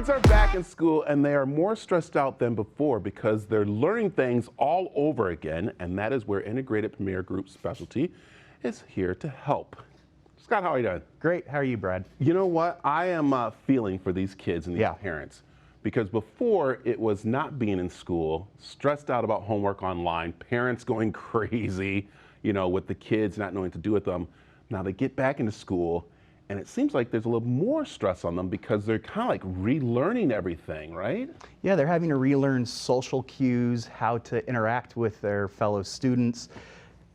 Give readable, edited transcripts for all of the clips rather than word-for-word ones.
Kids are back in school and they are more stressed out than before because they're learning things all over again, and that is where Integrated Premier Group Specialty is here to help. Scott, how are you doing? Great. How are you, Brad? You know what? I am feeling for these kids and these parents, because before it was not being in school, stressed out about homework online, parents going crazy, you know, with the kids not knowing what to do with them. Now they get back into school, and it seems like there's a little more stress on them because they're kind of like relearning everything, right? Yeah, they're having to relearn social cues, how to interact with their fellow students.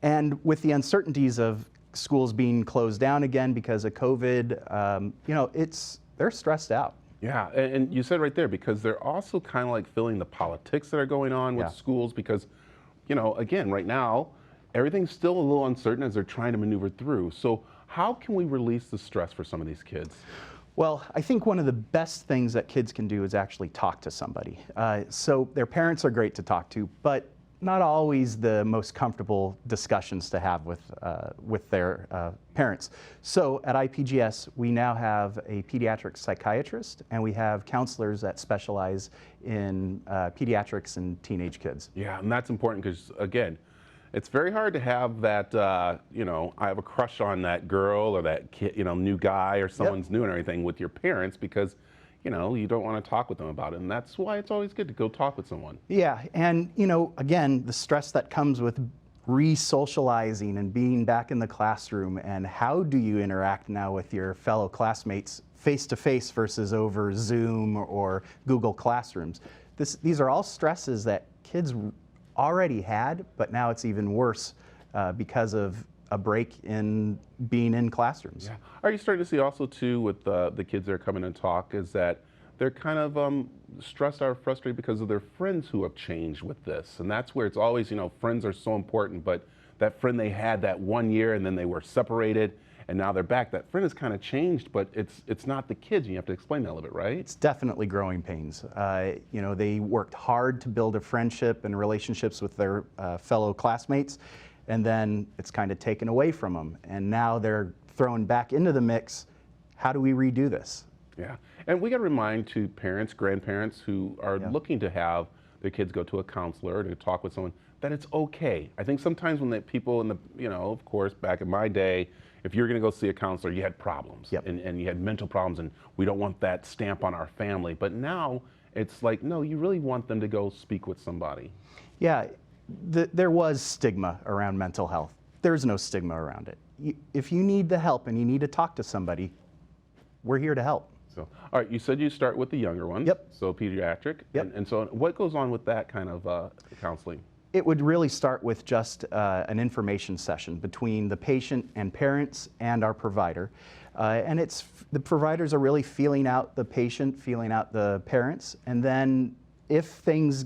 And with the uncertainties of schools being closed down again because of COVID, you know, they're stressed out. Yeah, and you said right there, because they're also kind of like feeling the politics that are going on with schools because, you know, again, right now, everything's still a little uncertain as they're trying to maneuver through. So how can we release the stress for some of these kids? Well, I think one of the best things that kids can do is actually talk to somebody. So their parents are great to talk to, but not always the most comfortable discussions to have with their parents. So at IPGS, we now have a pediatric psychiatrist, and we have counselors that specialize in pediatrics and teenage kids. Yeah, and that's important because, again, it's very hard to have that, you know, I have a crush on that girl or that kid, you know, new guy or someone's new and everything with your parents because, you know, you don't want to talk with them about it. And that's why it's always good to go talk with someone. Yeah, and, you know, again, the stress that comes with re-socializing and being back in the classroom, and how do you interact now with your fellow classmates face-to-face versus over Zoom or Google Classrooms. These are all stresses that kids already had, but now it's even worse because of a break in being in classrooms. Yeah. Are you starting to see also too with the kids that are coming and talk is that they're kind of stressed out or frustrated because of their friends who have changed with this, and that's where it's always, you know, friends are so important, but that friend they had that 1 year and then they were separated and now they're back. That friend has kind of changed, but it's not the kids. You have to explain that a little bit, right? It's definitely growing pains. You know, they worked hard to build a friendship and relationships with their fellow classmates, and then it's kind of taken away from them. And now they're thrown back into the mix. How do we redo this? Yeah, and we got to remind to parents, grandparents who are looking to have their kids go to a counselor to talk with someone, that it's okay. I think sometimes when the people in the, you know, of course, back in my day, if you're going to go see a counselor, you had problems and you had mental problems, and we don't want that stamp on our family. But now it's like, no, you really want them to go speak with somebody. Yeah, there was stigma around mental health. There's no stigma around it. If you need the help and you need to talk to somebody, we're here to help. So, all right, you said you start with the younger ones. Yep. So pediatric. Yep. And so what goes on with that kind of counseling? It would really start with just an information session between the patient and parents and our provider. And the providers are really feeling out the patient, feeling out the parents, and then if things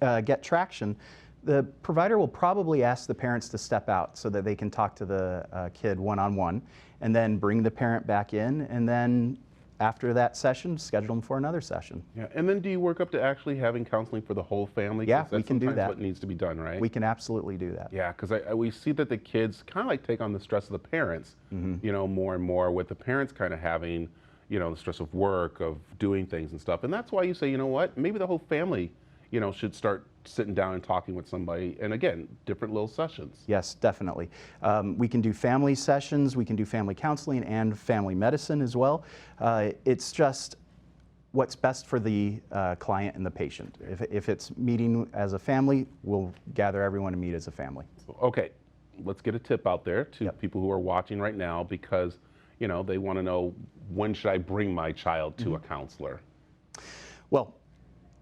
get traction, the provider will probably ask the parents to step out so that they can talk to the kid one-on-one, and then bring the parent back in, and then after that session, schedule them for another session. Yeah, and then do you work up to actually having counseling for the whole family? Yeah, we can do that. That's what needs to be done, right? We can absolutely do that. Yeah, because we see that the kids kind of like take on the stress of the parents, you know, more and more, with the parents kind of having, you know, the stress of work, of doing things and stuff. And that's why you say, you know what, maybe the whole family, you know, should start sitting down and talking with somebody, and again, different little sessions. Yes, definitely. We can do family sessions, we can do family counseling and family medicine as well. It's just what's best for the client and the patient. If it's meeting as a family, we'll gather everyone to meet as a family. Okay, let's get a tip out there to people who are watching right now, because, you know, they want to know, when should I bring my child to a counselor? Well,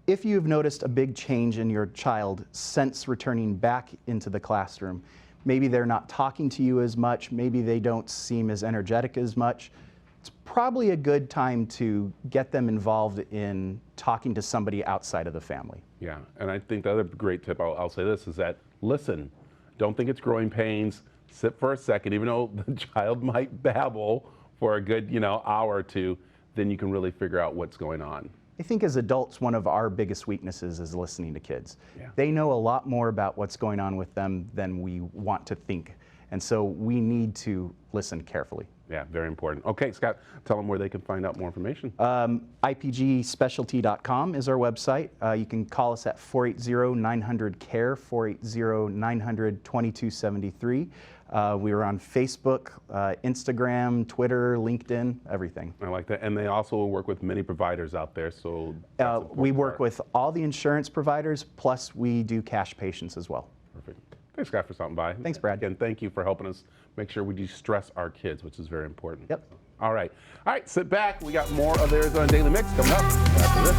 if you've noticed a big change in your child since returning back into the classroom, maybe they're not talking to you as much, maybe they don't seem as energetic as much, it's probably a good time to get them involved in talking to somebody outside of the family. Yeah, and I think the other great tip, I'll say this, is that listen. Don't think it's growing pains. Sit for a second, even though the child might babble for a good, you know, hour or two, then you can really figure out what's going on. I think as adults, one of our biggest weaknesses is listening to kids. Yeah. They know a lot more about what's going on with them than we want to think. And so we need to listen carefully. Yeah, very important. Okay, Scott, tell them where they can find out more information. IPGspecialty.com is our website. You can call us at 480-900-CARE, 480-900-2273. We are on Facebook, Instagram, Twitter, LinkedIn, everything. I like that. And they also work with many providers out there, so we work with all the insurance providers, plus we do cash patients as well. Perfect. Thanks, Scott, for stopping by. Thanks, Brad. Again, thank you for helping us make sure we de-stress our kids, which is very important. Yep. All right. All right, sit back. We got more of the Arizona Daily Mix coming up after this.